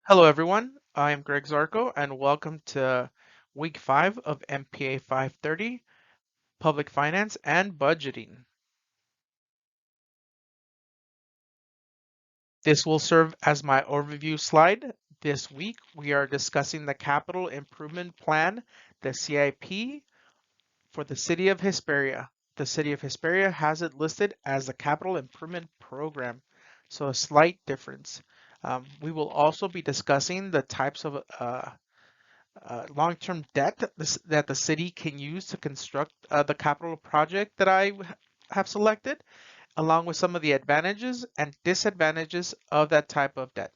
Hello, everyone. I am Greg Zarco, and welcome to week 5 of MPA 530, Public Finance and Budgeting. This will serve as my overview slide. This week, we are discussing the Capital Improvement Plan, the CIP, for the City of Hesperia. The City of Hesperia has it listed as the Capital Improvement Program, so a slight difference. We will also be discussing the types of long-term debt that the city can use to construct the capital project that I have selected, along with some of the advantages and disadvantages of that type of debt.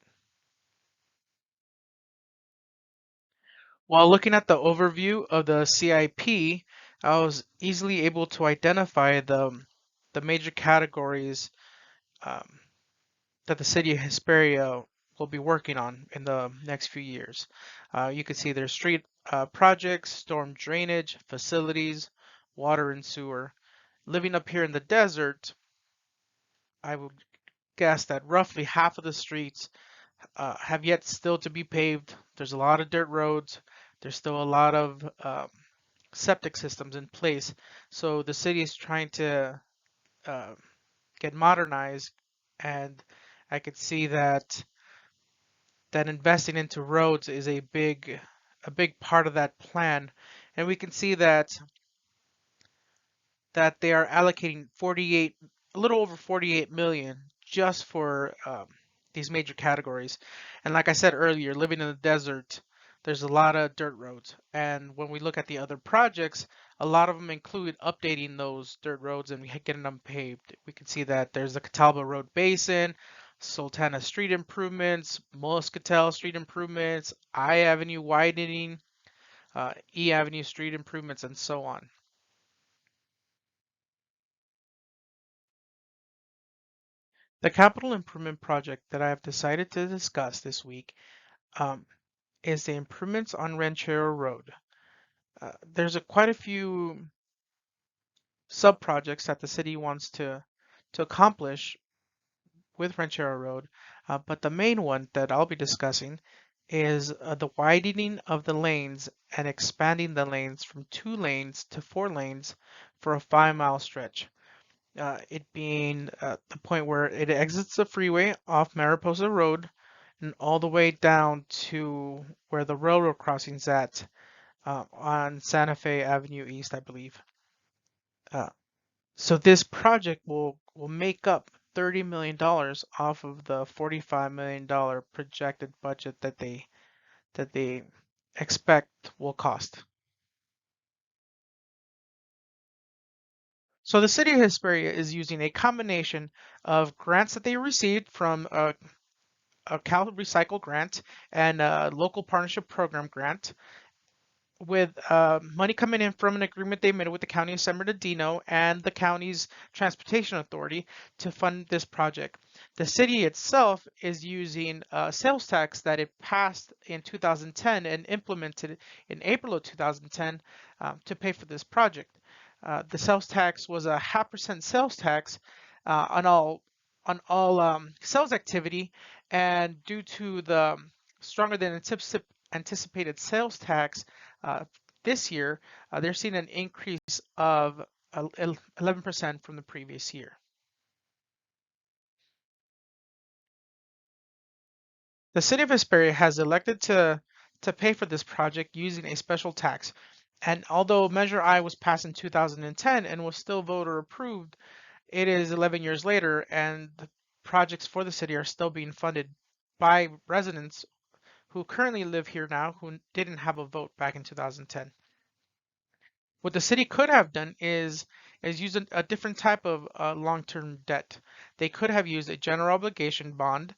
While looking at the overview of the CIP, I was easily able to identify the major categories um, that the city of Hesperia will be working on in the next few years. You can see there's street projects, storm drainage, facilities, water and sewer. Living up here in the desert, I would guess that roughly half of the streets have yet still to be paved. There's a lot of dirt roads. There's still a lot of septic systems in place. So the city is trying to uh, get modernized, and I could see that investing into roads is a big part of that plan. And we can see that they are allocating a little over 48 million just for these major categories. And like I said earlier, living in the desert, there's a lot of dirt roads. And when we look at the other projects, a lot of them include updating those dirt roads and getting them paved. We can see that there's the Catalba Road Basin, Sultana Street improvements, Moscatel Street improvements, I Avenue widening, E Avenue street improvements, and so on. The capital improvement project that I have decided to discuss this week um, is the improvements on Ranchero Road. There's quite a few sub-projects that the city wants to accomplish with Ranchero Road, but the main one that I'll be discussing is the widening of the lanes and expanding the lanes from 2 lanes to 4 lanes for a 5-mile stretch. It being the point where it exits the freeway off Mariposa Road and all the way down to where the railroad crossing's at on Santa Fe Avenue East, I believe. Uh, so this project will make up $30 million off of the $45 million projected budget that they expect will cost. So the city of Hesperia is using a combination of grants that they received from a Cal Recycle grant and a local partnership program grant, with money coming in from an agreement they made with the county of San Bernardino and the county's transportation authority to fund this project. The city itself is using sales tax that it passed in 2010 and implemented in April of 2010 to pay for this project. The sales tax was a 0.5% sales tax on all sales activity, and due to the stronger than anticipated sales tax uh, this year, they're seeing an increase of 11% from the previous year. The city of Hesperia has elected to pay for this project using a special tax. And although Measure I was passed in 2010 and was still voter approved, it is 11 years later, and the projects for the city are still being funded by residents who currently live here now who didn't have a vote back in 2010. What the city could have done is use a different type of long-term debt. They could have used a general obligation bond,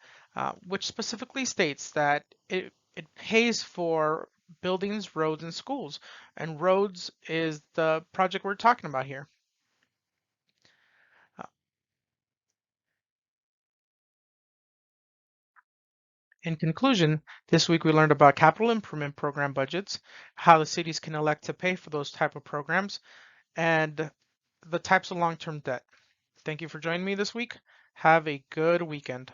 which specifically states that it pays for buildings, roads, and schools. And roads is the project we're talking about here. Uh, In conclusion, this week we learned about capital improvement program budgets, how the cities can elect to pay for those type of programs, and the types of long-term debt. Thank you for joining me this week. Have a good weekend.